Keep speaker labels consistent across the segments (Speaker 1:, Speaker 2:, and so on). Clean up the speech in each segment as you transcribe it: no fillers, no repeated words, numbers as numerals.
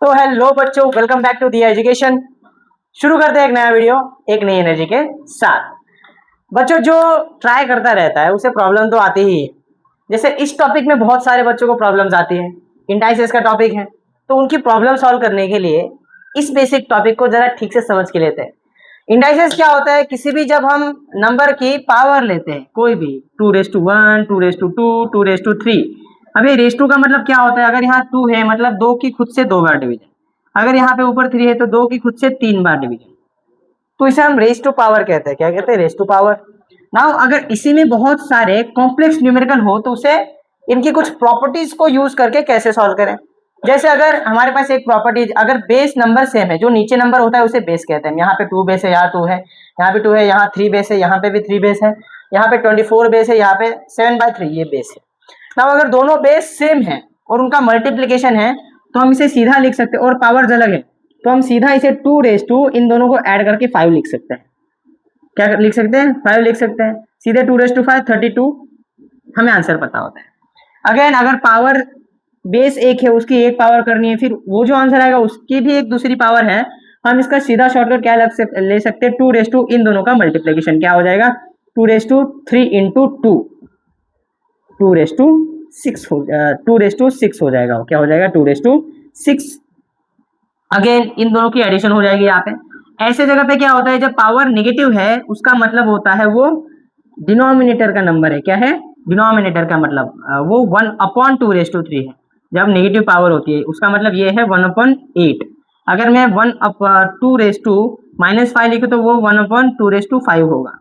Speaker 1: तो हेलो बच्चों, welcome back to the education. शुरू करते हैं एक नया वीडियो एक नई एनर्जी के साथ। बच्चों, जो ट्राई करता रहता है उसे प्रॉब्लम तो आती ही है। जैसे इस टॉपिक में बहुत सारे बच्चों को प्रॉब्लम्स आती है, इंडाइसेस का टॉपिक है, तो उनकी प्रॉब्लम सॉल्व करने के लिए इस बेसिक टॉपिक को जरा ठीक से समझ के लेते हैं। इंडाइसेस क्या होता है? किसी भी जब हम नंबर की पावर लेते हैं, कोई भी 2^1, 2^2, 2^3। अभी रेस टू का मतलब क्या होता है? अगर यहाँ 2 है मतलब 2 की खुद से 2 बार डिवीजन। अगर यहाँ पे ऊपर 3 है तो 2 की खुद से 3 बार डिवीजन। तो इसे हम रेस टू पावर कहते हैं। क्या कहते हैं? Raise to power. नाउ अगर इसी में बहुत सारे कॉम्प्लेक्स न्यूमेरिकल हो तो उसे इनकी कुछ प्रॉपर्टीज को यूज करके कैसे सॉल्व करें। जैसे अगर हमारे पास एक प्रॉपर्टी, अगर बेस नंबर सेम है, जो नीचे नंबर होता है उसे बेस कहते हैं। यहाँ पे 2 बेस है, यहाँ 2 है, यहाँ पे 2 है, यहाँ 3 बेस है, यहाँ पे भी 3 बेस है, यहाँ पे 24 बेस है, यहाँ पे 7/3 ये बेस है। नाउ अगर दोनों बेस सेम है और उनका मल्टीप्लीकेशन है तो हम इसे सीधा लिख सकते हैं, और पावर्स अलग है तो हम सीधा इसे 2 इन दोनों को ऐड करके 5 लिख सकते हैं। क्या लिख सकते हैं? 5 लिख सकते हैं सीधे। 2^5 32 हमें आंसर पता होता है। अगेन अगर पावर बेस एक है, उसकी एक पावर करनी है, फिर वो जो आंसर आएगा उसकी भी एक दूसरी पावर है, हम इसका सीधा शॉर्टकट क्या ले सकते हैं? 2 इन दोनों का मल्टीप्लीकेशन क्या हो जाएगा? 2^3 इंटू 2 2^6 हो जाएगा। क्या हो जाएगा? 2^6। अगेन इन दोनों की एडिशन हो जाएगी यहाँ पे। ऐसे जगह पे क्या होता है? जब पावर नेगेटिव है उसका मतलब होता है वो डिनोमिनेटर का नंबर है। क्या है? डिनोमिनेटर का मतलब वो 1/2^3 है। जब नेगेटिव पावर होती है उसका मतलब ये है 1/8। अगर मैं 1/2^-5 लिखूँ तो वो 1/2^5 होगा।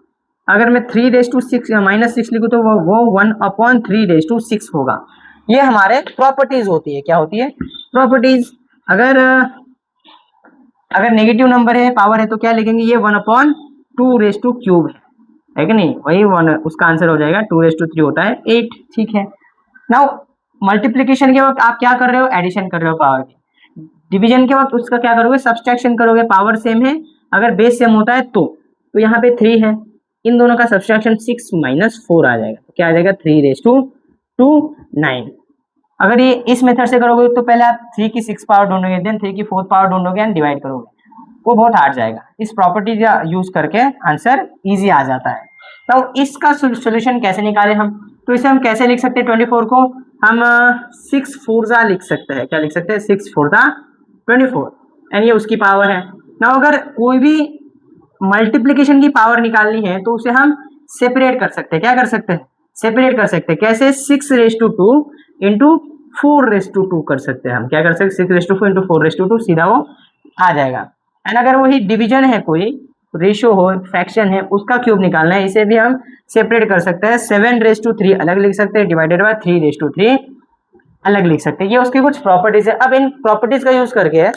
Speaker 1: अगर मैं 3^6 लिखूँ तो वो 1/3^6 होगा। ये हमारे प्रॉपर्टीज होती है। क्या होती है? प्रॉपर्टीज। अगर नेगेटिव नंबर है, पावर है, तो क्या लिखेंगे? ये 1/2^3 है कि नहीं? वही उसका आंसर हो जाएगा 2^3 होता है 8। ठीक है। नाउ मल्टीप्लीकेशन के वक्त आप क्या कर रहे हो? एडिशन कर रहे हो पावर की। डिवीजन के वक्त उसका क्या करोगे? सब्सट्रैक्शन करोगे। पावर सेम है, अगर बेस सेम होता है तो यहाँ पे 3 है, इन दोनों का सब्सट्रैक्शन 6 - 4 आ जाएगा। तो क्या आ जाएगा? 3^9। अगर ये इस मेथड से करोगे तो पहले आप 3 की 6 पावर ढूंढोगे, देन 3 की 4th पावर ढूंढोगे एंड डिवाइड करोगे, वो बहुत हार्ड जाएगा। इस प्रॉपर्टी का यूज करके आंसर इजी आ जाता है। तो इसका सोल्यूशन कैसे निकालें हम? तो इसे हम कैसे लिख सकते हैं? 24 को हम 6×4 लिख सकते हैं। क्या लिख सकते हैं? 6×4 एंड ये उसकी पावर है ना। अगर कोई भी मल्टीप्लीकेशन की पावर निकालनी है तो उसे हम सेपरेट कर सकते हैं। क्या कर सकते हैं? सेपरेट कर सकते हैं। कैसे? 6^2 इंटू 4^2 कर सकते हैं हम। क्या कर सकते हैं? 6^2 इंटू 4^2 सीधा वो आ जाएगा। एंड अगर वही डिवीजन है, कोई रेशियो हो, फ्रैक्शन है, उसका क्यूब निकालना है, इसे भी हम सेपरेट कर सकते हैं। 7^3 अलग लिख सकते हैं, डिवाइडेड बाय 3^3 अलग लिख सकते हैं। ये उसकी कुछ प्रॉपर्टीज है। अब इन प्रॉपर्टीज का यूज करके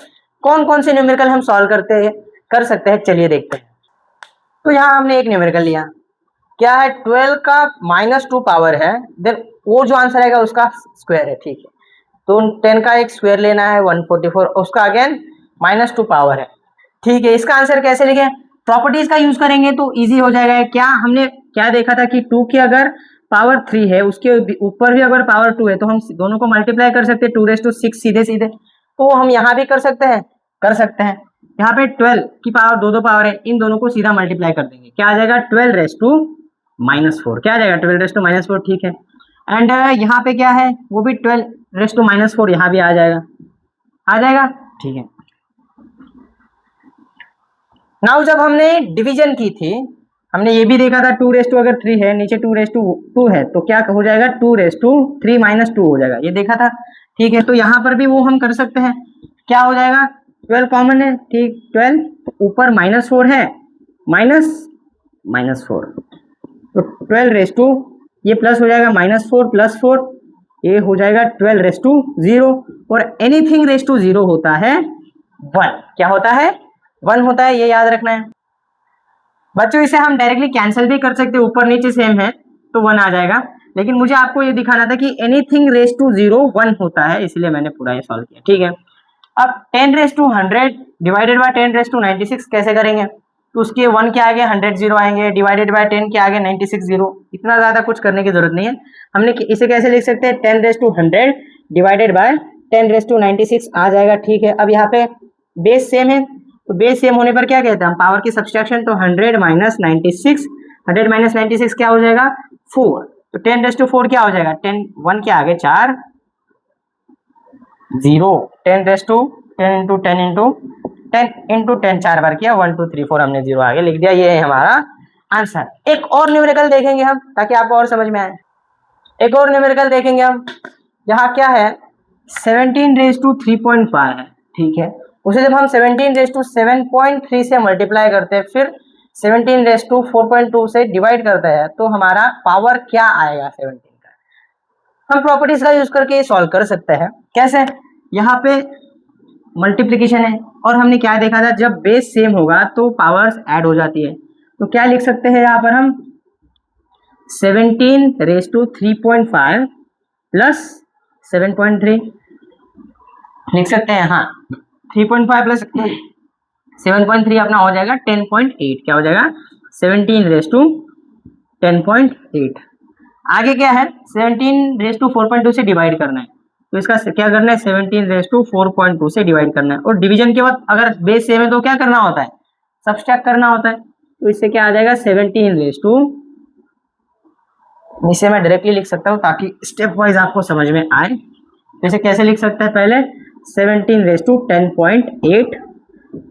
Speaker 1: कौन कौन से न्यूमेरिकल हम सॉल्व कर सकते हैं, चलिए देखते हैं। तो यहाँ हमने एक न्यूमेरिकल लिया, क्या है? 12 का -2 पावर है, देन वो जो आंसर आएगा उसका स्क्वायर है। ठीक है, तो 10 का एक स्क्वायर लेना है 144, उसका अगेन -2 पावर है। ठीक है, इसका आंसर कैसे लिखें? प्रॉपर्टीज का यूज करेंगे तो इजी हो जाएगा। क्या हमने क्या देखा था कि 2 की अगर पावर 3 है, उसके ऊपर भी अगर पावर 2 है तो हम दोनों को मल्टीप्लाई कर सकते हैं 2^6 सीधे सीधे। तो हम यहाँ भी कर सकते हैं। यहाँ पे 12 की पावर दो पावर है, इन दोनों को सीधा मल्टीप्लाई कर देंगे। क्या आ जाएगा? 12^-4। क्या आ जाएगा? 12^-4। ठीक है। एंड यहाँ पे क्या है? वो भी 12^-4 यहाँ भी आ जाएगा। ठीक है। नाउ जब हमने डिवीजन की थी, हमने ये भी देखा था 2^3 है, नीचे 2^2 है, तो क्या हो जाएगा? 2^3 - 2 हो जाएगा। ये देखा था। ठीक है, तो यहाँ पर भी वो हम कर सकते हैं। क्या हो जाएगा? 12 कॉमन है। ठीक, 12 ऊपर -4 है, -4, तो 12^, ये प्लस हो जाएगा, -4 + 4, ये हो जाएगा 12^0। और एनीथिंग (0) होता है 1। क्या होता है? 1 होता है, ये याद रखना है बच्चों। इसे हम डायरेक्टली कैंसिल भी कर सकते हैं, ऊपर नीचे सेम है तो 1 आ जाएगा। लेकिन मुझे आपको ये दिखाना था कि एनीथिंग (0) 1 होता है, इसलिए मैंने पूरा ये सॉल्व किया। ठीक है। अब 10^100 डिवाइडेड बाय 10^96 कैसे करेंगे? तो उसके 1 के आगे 100 जीरो आएंगे, डिवाइडेड बाय 10 के आगे 96 जीरो। इतना ज्यादा कुछ करने की जरूरत नहीं है। हमने इसे कैसे लिख सकते हैं? 10^100 डिवाइडेड बाय 10⁻96 आ जाएगा, ठीक है। अब यहाँ पे बेस सेम है, तो बेस सेम होने पर क्या कहते हैं हम, पावर की सब्सट्रैक्शन, तो 100 माइनस 96, 100 माइनस 96 क्या हो जाएगा 4, तो 10⁻4 क्या हो जाएगा, 10 1 के आगे 4 0, 10 इंटू 10 4 बार किया, 1 2 3 4 हमने 0 आगे लिख दिया, ये है हमारा आंसर। एक और न्यूमेरिकल देखेंगे हम ताकि आपको और समझ में आए। एक और न्यूमेरिकल देखेंगे हम, यहाँ क्या है 17⁻3.5 है, ठीक है। उसे जब हम 17⁻7.3 से मल्टीप्लाई करते हैं, फिर 17⁻4.2 से डिवाइड करते हैं, तो हमारा पावर क्या आएगा 17 का। हम प्रॉपर्टीज का यूज करके सॉल्व कर सकते हैं। कैसे, यहाँ पे मल्टीप्लिकेशन है और हमने क्या देखा था, जब बेस सेम होगा तो पावर्स ऐड हो जाती है, तो क्या लिख सकते हैं यहाँ पर हम 17⁻3.5 प्लस 7.3 लिख सकते हैं। हाँ, 3.5 प्लस 7.3 अपना हो जाएगा 10.8, क्या हो जाएगा 17⁻10.8। आगे क्या है 17⁻4.2 से डिवाइड करना है, तो इसका क्या करना है 17⁻4.2 से डिवाइड करना है, और डिवीजन के बाद अगर बेस सेम है तो क्या करना होता है, सब्सट्रैक्ट करना होता है, तो इससे क्या आ जाएगा 17 इसे मैं डायरेक्टली लिख सकता हूँ ताकि स्टेप वाइज आपको समझ में आए। जैसे कैसे लिख सकते हैं, पहले 17⁻10.8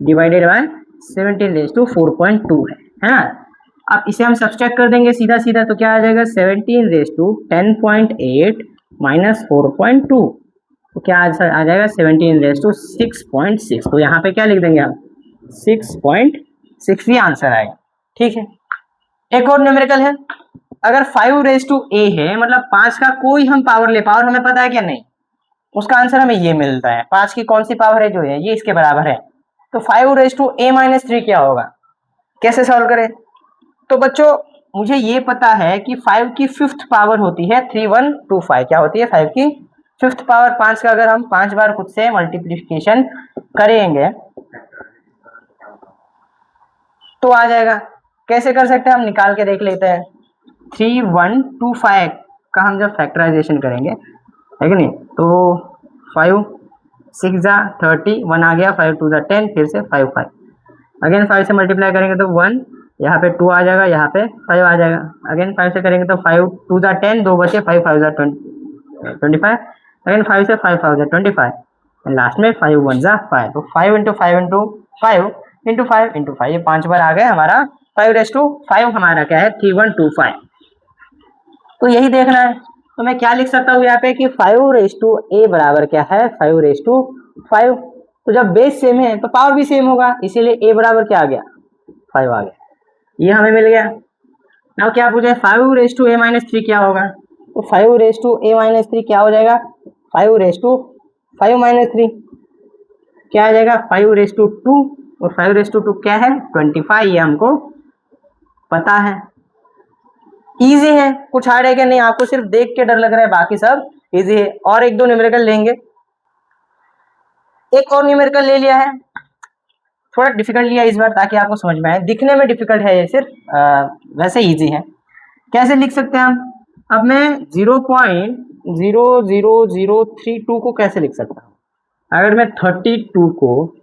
Speaker 1: डिवाइडेड बाय 17⁻4.2 है ना। अब इसे हम सब्सट्रैक्ट कर देंगे सीधा सीधा, तो क्या आ जाएगा 17⁻10.8 माइनस 4.2, तो क्या आ जाएगा 17⁻6.6, तो यहाँ पे क्या लिख देंगे हम 6.6 ही आंसर आएगा, ठीक है। एक और न्यूमेरिकल है, अगर 5⁻a है, मतलब 5 का कोई हम पावर ले, पावर हमें पता है क्या नहीं, उसका आंसर हमें ये मिलता है, 5 की कौन सी पावर है जो है ये इसके बराबर है, तो 5⁻a-3 क्या होगा, कैसे सॉल्व करें। तो बच्चों मुझे ये पता है कि 5 की 5th पावर होती है 3125, क्या होती है 5 की 5th पावर, 5 का अगर हम 5 बार खुद से मल्टीप्लिकेशन करेंगे तो आ जाएगा। कैसे कर सकते हैं, हम निकाल के देख लेते हैं। 3125 का हम जब फैक्टराइजेशन करेंगे, है कि नहीं, तो 5 6 जा 30, 1 आ गया, 5 2 जा 10, फिर से 5 5 अगेन 5 से मल्टीप्लाई करेंगे तो 1, यहाँ पे 2 आ जाएगा, यहाँ पे 5 आ जाएगा, अगेन 5 से करेंगे तो 5 2 जा 10, 2 बचे, 5 5 जा 25, अगेन 5 से 5 5 जा 25, लास्ट में 5 1 जा 5, तो 5 इंटू 5 इंटू 5 इंटू 5 इंटू 5, ये 5 बार आ गए हमारा 5⁻5 हमारा क्या है 3125। तो यही देखना है, तो मैं क्या लिख सकता हूँ यहाँ पे कि 5⁻a बराबर क्या है 5⁻5, तो जब बेस सेम है तो पावर भी सेम होगा, इसीलिए a बराबर क्या आ गया 5 आ गया, ये हमें मिल गया। ना क्या पूछे 5⁻a-3 क्या होगा, तो 5⁻a-3 क्या हो जाएगा 5⁻5 क्या आ जाएगा 5⁻2, और 5⁻2 क्या है 25, ये हमको पता है। इजी है, कुछ हार्ड है क्या नहीं, आपको सिर्फ देख के डर लग रहा है, बाकी सब इजी है। और एक दो न्यूमेरिकल लेंगे, एक और न्यूमेरिकल ले लिया है, थोड़ा डिफिकल्ट लिया इस बार ताकि आपको समझ में आए, दिखने में डिफिकल्ट है ये सिर्फ, वैसे इजी है। कैसे लिख सकते हैं हम, अब मैं 0.00032 को कैसे लिख सकता हूँ, अगर मैं 32 को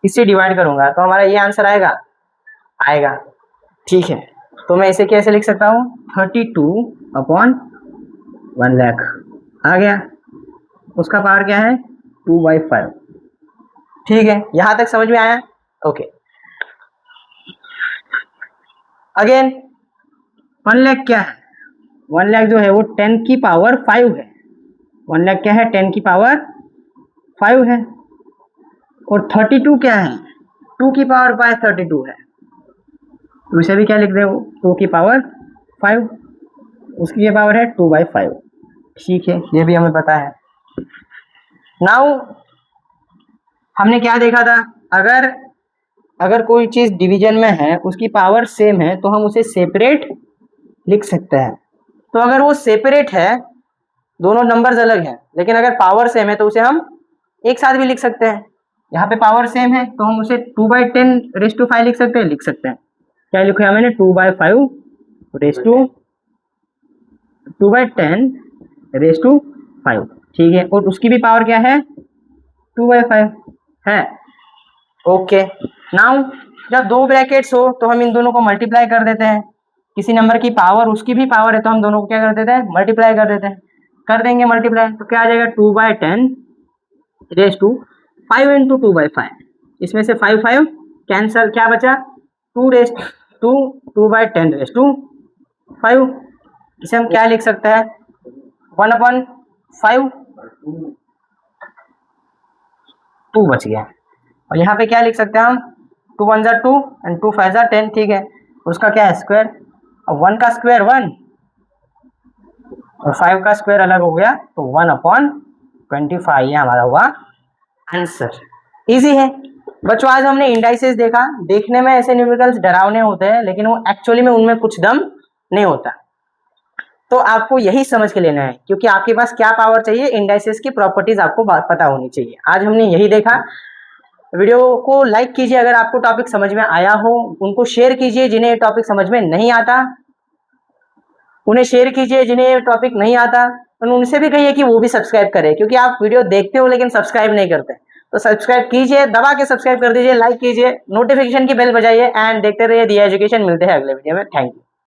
Speaker 1: इससे डिवाइड करूंगा तो हमारा ये आंसर आएगा, ठीक है। तो मैं इसे कैसे लिख सकता हूँ 32/100,000 आ गया, उसका पावर क्या है 2/5, ठीक है। यहां तक समझ में आया, ओके। अगेन 1,00,000 क्या है, 1,00,000 जो है वो 10 की पावर 5 है, 1,00,000 क्या है 10 की पावर 5 है, और 32 क्या है 2 की पावर 32 है, तो इसे भी क्या लिख दे 2 की पावर 5, उसकी ये पावर है 2/5, ठीक है, ये भी हमें पता है। नाउ हमने क्या देखा था, अगर कोई चीज डिवीजन में है उसकी पावर सेम है तो हम उसे सेपरेट लिख सकते हैं, तो अगर वो सेपरेट है दोनों नंबर्स अलग हैं लेकिन अगर पावर सेम है तो उसे हम एक साथ भी लिख सकते हैं। यहाँ पे पावर सेम है तो हम उसे 2/10⁵ लिख सकते हैं, क्या लिखा मैंने 2/10⁵ रेस टू 5, ठीक है। और उसकी भी पावर क्या है 2/5 है। ओके, नाउ जब दो ब्रैकेट्स हो तो हम इन दोनों को मल्टीप्लाई कर देते हैं। किसी नंबर की पावर उसकी भी पावर है तो हम दोनों को क्या कर देते हैं मल्टीप्लाई कर देते हैं। कर देंगे मल्टीप्लाई तो क्या आ जाएगा 2/10 रेस टू 5 इंटू 2/5। इसमें से 5 कैंसल, क्या बचा 2/10 रेस टू 5। इसे हम क्या लिख सकते हैं 1/5, 2 बच गया। और यहाँ पे क्या लिख सकते हैं हम 2 1 2 एंड 2 5 10, ठीक है। उसका क्या है स्क्वायर, और 1 का स्क्वायर 1 और 5 का स्क्वायर अलग हो गया तो 1/25, ये हमारा हुआ आंसर। इजी है बच्चों। आज हमने इंडाइसेस देखा। देखने में ऐसे न्यूमेरिकल्स डरावने होते हैं लेकिन वो एक्चुअली में उनमें कुछ दम नहीं होता। तो आपको यही समझ के लेना है क्योंकि आपके पास क्या पावर चाहिए, इंडाइसेस की प्रॉपर्टीज आपको पता होनी चाहिए। आज हमने यही देखा। वीडियो को लाइक कीजिए अगर आपको टॉपिक समझ में आया हो, उनको शेयर कीजिए जिन्हें ये टॉपिक समझ में नहीं आता, उन्हें शेयर कीजिए जिन्हें ये टॉपिक नहीं आता, और उनसे भी कहिए कि वो भी सब्सक्राइब करें क्योंकि आप वीडियो देखते हो लेकिन सब्सक्राइब नहीं करते। तो सब्सक्राइब कीजिए, दबा के सब्सक्राइब कर दीजिए, लाइक कीजिए, नोटिफिकेशन की बेल बजाइए एंड देखते रहिए दिया एजुकेशन। मिलते हैं अगले वीडियो में। Thank you.